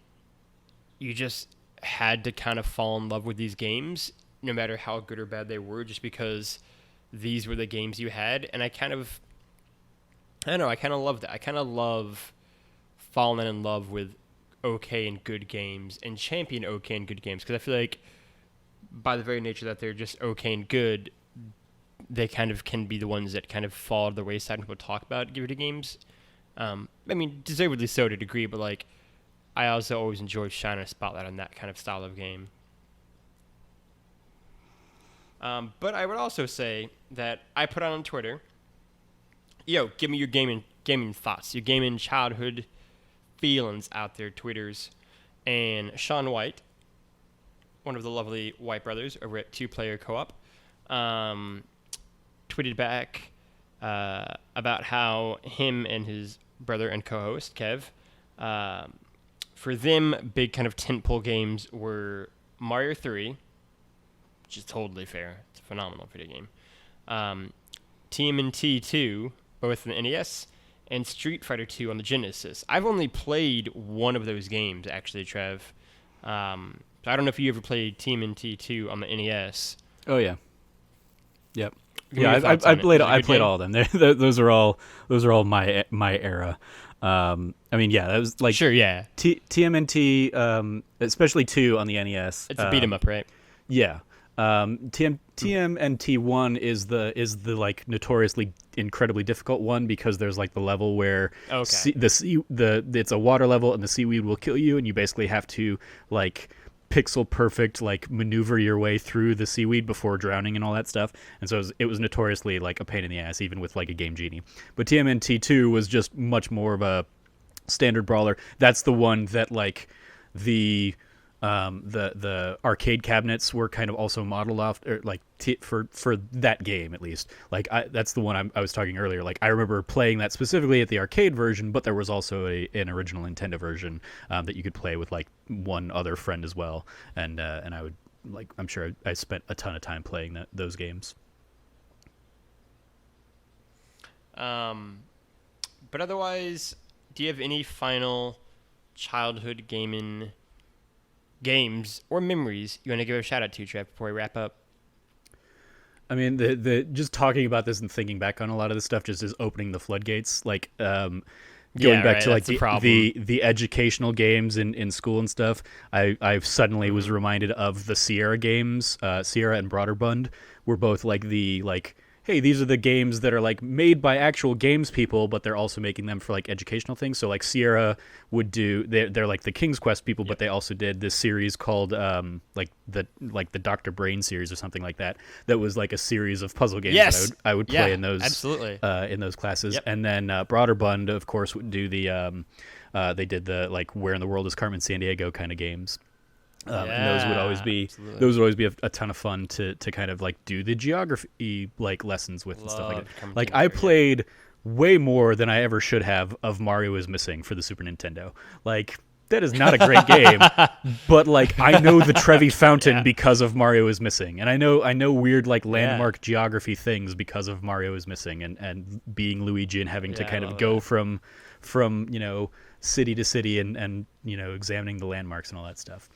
you just had to kind of fall in love with these games, no matter how good or bad they were, just because these were the games you had. And I don't know, I kind of love that. I kind of love falling in love with okay and good games and champion okay and good games, because I feel like by the very nature that they're just okay and good, they kind of can be the ones that kind of fall to the wayside when people talk about video games. I mean, deservedly so to a degree, but like, I also always enjoy shining a spotlight on that kind of style of game. But I would also say that I put out on Twitter, yo, give me your gaming thoughts, your gaming childhood feelings out there, tweeters. And Sean White, one of the lovely White brothers over at Two Player Co-op, tweeted back about how him and his brother and co-host Kev, for them, big kind of tentpole games were Mario 3, which is totally fair. It's a phenomenal video game. TMNT 2, both on the NES, and Street Fighter 2 on the Genesis. I've only played one of those games, actually, Trev. So I don't know if you ever played TMNT 2 on the NES. Oh yeah. Yep. Yeah, I played all of them. Those are all my era. I mean, yeah, that was like sure, yeah. TMNT, especially 2 on the NES. It's a beat 'em up, right? Yeah. TMNT 1 is the like notoriously incredibly difficult one, because there's like the level where it's a water level and the seaweed will kill you, and you basically have to like pixel perfect like maneuver your way through the seaweed before drowning and all that stuff. And so it was notoriously like a pain in the ass, even with like a Game Genie. But TMNT 2 was just much more of a standard brawler. That's the one that like the The arcade cabinets were kind of also modeled off, or like for that game at least. Like that's the one I was talking earlier. Like I remember playing that specifically at the arcade version, but there was also an original Nintendo version that you could play with like one other friend as well. And I would like I'm sure I spent a ton of time playing those games. But otherwise, do you have any final childhood games or memories you want to give a shout out to, Trev, before we wrap up? I mean, the just talking about this and thinking back on a lot of this stuff just is opening the floodgates. Like going back to like the educational games in school and stuff. I suddenly was reminded of the Sierra games. Sierra and Broderbund were both like hey, these are the games that are like made by actual games people, but they're also making them for like educational things. So like Sierra would do, they're like the King's Quest people, but they also did this series called like the Dr. Brain series or something like that. That was like a series of puzzle games that I would play in those absolutely in those classes. And then Broderbund, of course, would do the they did the like Where in the World is Carmen Sandiego kind of games. And those would always be a ton of fun to kind of like do the geography like lessons with and stuff like that. Like I played way more than I ever should have of Mario is Missing for the Super Nintendo. Like that is not a great game, but like I know the Trevi Fountain because of Mario is Missing, and I know weird like landmark geography things because of Mario is Missing, and being Luigi and having to kind of go from city to city and examining the landmarks and all that stuff.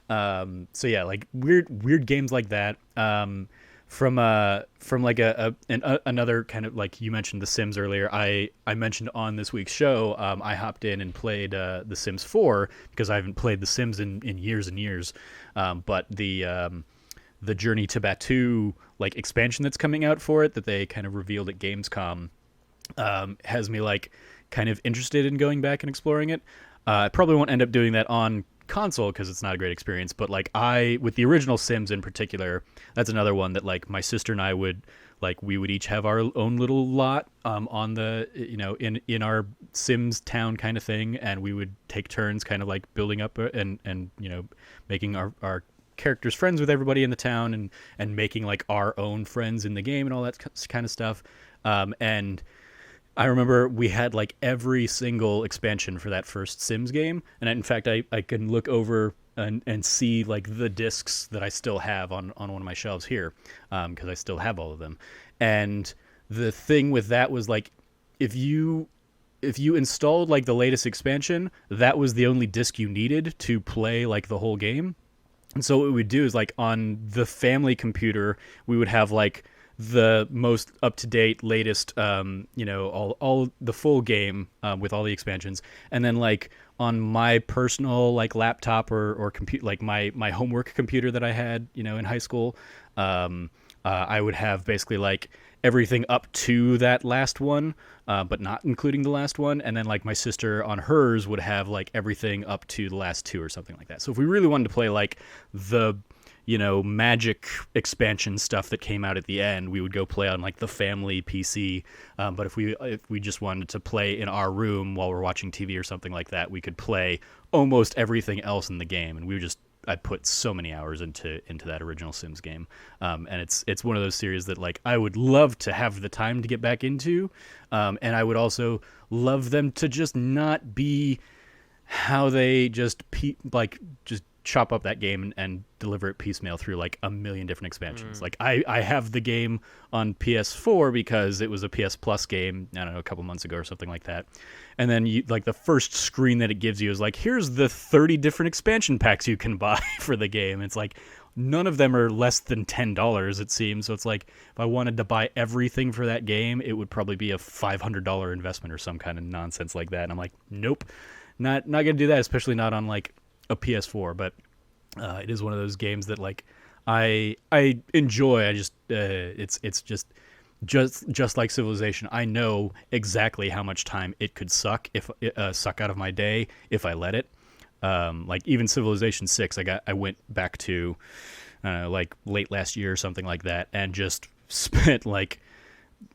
So yeah, like weird games like that. From like another kind of like you mentioned The Sims earlier. I mentioned on this week's show. I hopped in and played The Sims 4 because I haven't played The Sims in years and years. But the Journey to Batuu like expansion that's coming out for it that they kind of revealed at Gamescom has me like kind of interested in going back and exploring it. I probably won't end up doing that on console because it's not a great experience, but like with the original Sims in particular, that's another one that like my sister and I would like we would each have our own little lot on the in our Sims town kind of thing, and we would take turns kind of like building up and making our characters friends with everybody in the town and making like our own friends in the game and all that kind of stuff. And I remember we had like every single expansion for that first Sims game. And in fact, I can look over and see like the discs that I still have on one of my shelves here because I still have all of them. And the thing with that was like if you installed like the latest expansion, that was the only disc you needed to play like the whole game. And so what we would do is like on the family computer, we would have like the most up-to-date latest all the full game with all the expansions, and then like on my personal like laptop or compute like my homework computer that I had in high school, I would have basically like everything up to that last one, but not including the last one, and then like my sister on hers would have like everything up to the last two or something like that. So if we really wanted to play like the magic expansion stuff that came out at the end, we would go play on like the family PC. But if we just wanted to play in our room while we're watching TV or something like that, we could play almost everything else in the game. And I put so many hours into that original Sims game. And it's one of those series that like I would love to have the time to get back into. And I would also love them to just not be how they just chop up that game and deliver it piecemeal through like a million different expansions. Like I have the game on PS4 because it was a PS Plus game, I don't know, a couple months ago or something like that. And then you like the first screen that it gives you is like, here's the 30 different expansion packs you can buy for the game. It's like none of them are less than $10, it seems. So it's like if I wanted to buy everything for that game, it would probably be a $500 investment or some kind of nonsense like that. And I'm like, nope, not gonna do that, especially not on like a PS4. But it is one of those games that like I enjoy. I just it's just like Civilization. I know exactly how much time it could suck out of my day if I let it. Like even Civilization 6, I went back to like late last year or something like that, and just spent like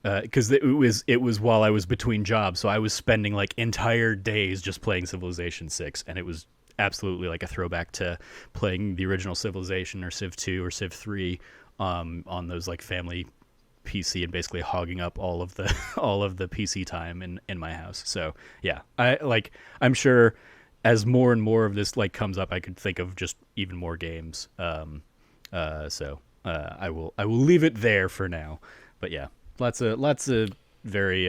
because it was while I was between jobs, so I was spending like entire days just playing Civilization 6, and it was absolutely like a throwback to playing the original Civilization or Civ 2 or Civ 3 on those like family PC and basically hogging up all of the all of the PC time in my house. So yeah, I'm sure as more and more of this like comes up, I could think of just even more games. I will leave it there for now. But yeah, lots of very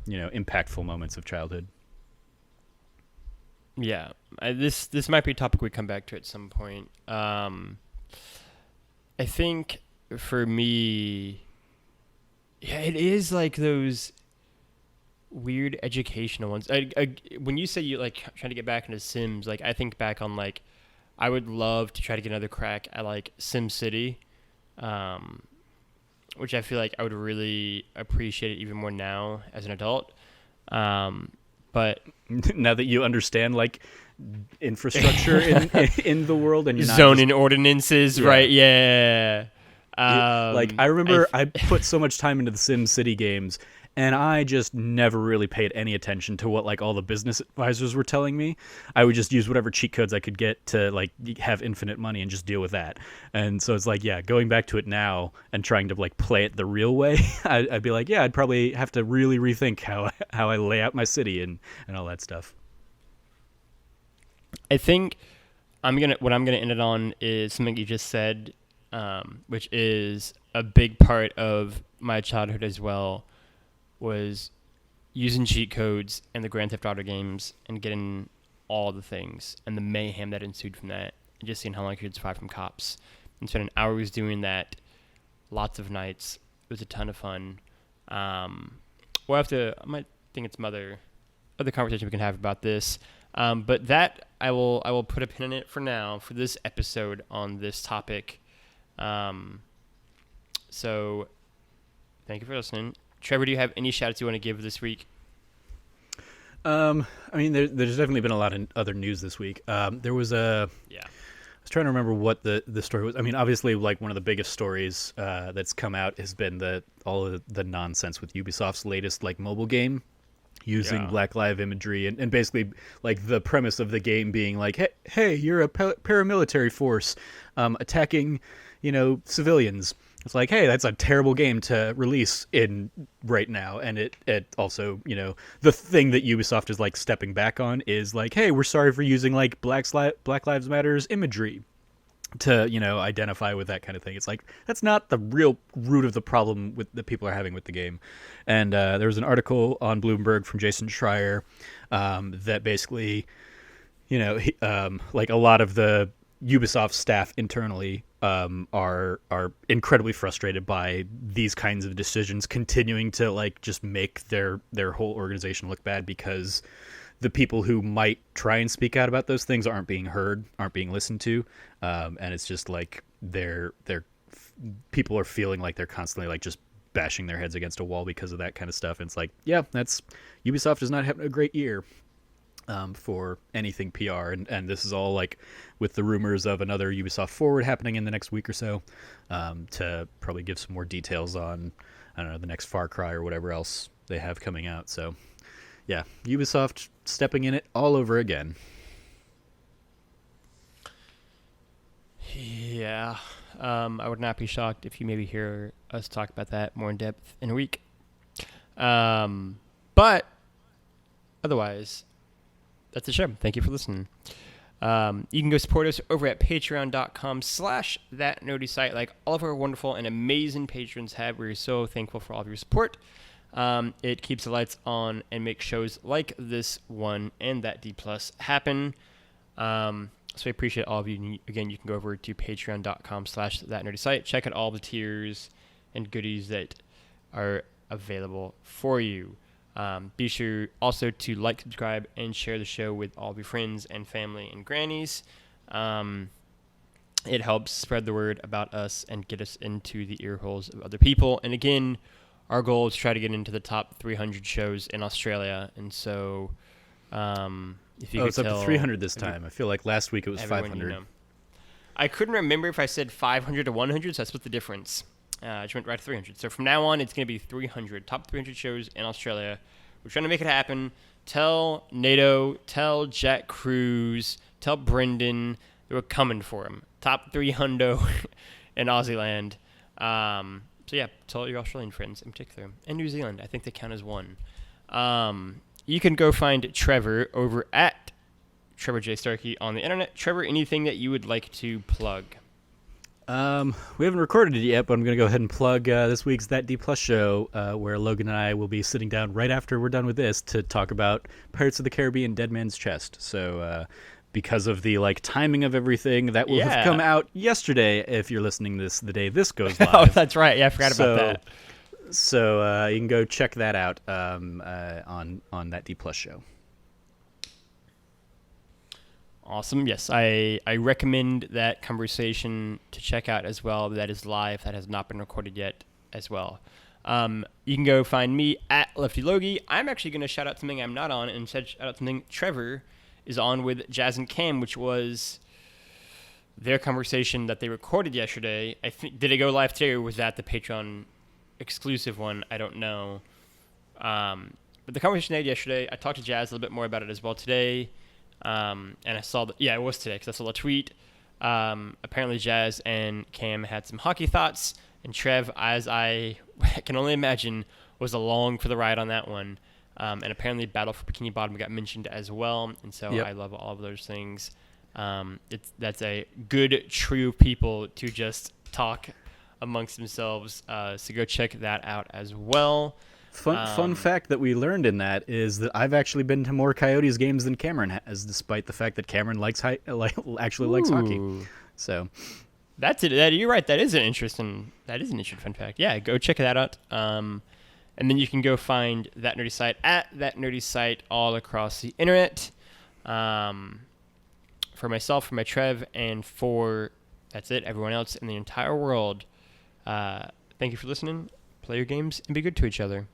impactful moments of childhood. Yeah, this might be a topic we come back to at some point. I think for me, yeah, it is like those weird educational ones. When you say you like trying to get back into Sims, like I think back on like I would love to try to get another crack at like Sim City, which I feel like I would really appreciate it even more now as an adult. But now that you understand like infrastructure in the world and you're not zoning ordinances, Yeah. right? Yeah. Like I remember I put so much time into the Sim City games, and I just never really paid any attention to what like all the business advisors were telling me. I would just use whatever cheat codes I could get to like have infinite money and just deal with that. And so it's like, yeah, going back to it now and trying to like play it the real way, I'd be like, yeah, I'd probably have to really rethink how I lay out my city and all that stuff. I think what I'm gonna end it on is something you just said, which is a big part of my childhood as well, was using cheat codes in the Grand Theft Auto games and getting all the things and the mayhem that ensued from that, and just seeing how long you could survive from cops. And spending hours doing that, lots of nights. It was a ton of fun. I might think it's some other conversation we can have about this. But that I will put a pin in it for now for this episode on this topic. So thank you for listening. Trevor, do you have any shout outs you want to give this week? I mean, there's definitely been a lot of other news this week. There was I was trying to remember what the story was. I mean, obviously, like one of the biggest stories that's come out has been all of the nonsense with Ubisoft's latest like mobile game using Black Lives imagery and basically like the premise of the game being like, hey, you're a paramilitary force attacking, civilians. It's like, hey, that's a terrible game to release in right now. And it also, the thing that Ubisoft is like stepping back on is like, hey, we're sorry for using like Black Lives Matter's imagery to, identify with that kind of thing. It's like, that's not the real root of the problem that people are having with the game. And there was an article on Bloomberg from Jason Schreier that basically, like a lot of the Ubisoft staff internally are incredibly frustrated by these kinds of decisions continuing to like just make their whole organization look bad because the people who might try and speak out about those things aren't being heard, aren't being listened to, and it's just like people are feeling like they're constantly like just bashing their heads against a wall because of that kind of stuff. And it's like, yeah, that's Ubisoft is not having a great year for anything PR, and this is all like with the rumors of another Ubisoft Forward happening in the next week or so, to probably give some more details on, I don't know, the next Far Cry or whatever else they have coming out. So yeah, Ubisoft stepping in it all over again. Yeah, I would not be shocked if you maybe hear us talk about that more in depth in a week. But otherwise, that's the show. Thank you for listening. You can go support us over at patreon.com/thatnerdysite, like all of our wonderful and amazing patrons have. We're so thankful for all of your support. It keeps the lights on and makes shows like this one and that D+ happen. So I appreciate all of you. Again, you can go over to patreon.com/thatnerdysite. Check out all the tiers and goodies that are available for you. Be sure also to like, subscribe, and share the show with all of your friends and family and grannies. It helps spread the word about us and get us into the ear holes of other people. And again, our goal is to try to get into the top 300 shows in Australia. And so, if you could it's up to 300 this time. I feel like last week it was 500. I couldn't remember if I said 500 to 100, so I split the difference. I just went right to 300. So from now on, it's going to be 300. Top 300 shows in Australia. We're trying to make it happen. Tell NATO, tell Jack Cruz, Tell Brendan that we're coming for him. Top 3 hundo in Aussie land. So yeah, tell your Australian friends in particular. And New Zealand. I think they count as one. You can go find Trevor over at Trevor J. Starkey on the internet. Trevor, anything that you would like to plug? We haven't recorded it yet, but I'm going to go ahead and plug this week's That D Plus show, where Logan and I will be sitting down right after we're done with this to talk about Pirates of the Caribbean: Dead Man's Chest. So because of the timing of everything, that will have come out yesterday if you're listening this the day this goes live. Oh, that's right. Yeah, I forgot about that. So you can go check that out on That D Plus show. Awesome. Yes, I recommend that conversation to check out as well. That is live. That has not been recorded yet as well. You can go find me at Lefty Logie. I'm actually going to shout out something I'm not on and instead shout out something Trevor is on with Jazz and Cam, which was their conversation that they recorded yesterday. I think did it go live today or was that the Patreon exclusive one? I don't know. But the conversation they had yesterday, I talked to Jazz a little bit more about it as well today. And I saw that, it was today because I saw the tweet. Apparently Jazz and Cam had some hockey thoughts, and Trev, as I can only imagine, was along for the ride on that one. And apparently Battle for Bikini Bottom got mentioned as well, and so I love all of those things. That's a good trio of people to just talk amongst themselves, so go check that out as well. Fun fact that we learned in that is that I've actually been to more Coyotes games than Cameron has, despite the fact that Cameron likes hockey. So that's it. You're right. That is an interesting fun fact. Yeah, go check that out. And then you can go find That Nerdy Site at That Nerdy Site all across the internet. For myself, for my Trev, and for everyone else in the entire world. Thank you for listening. Play your games and be good to each other.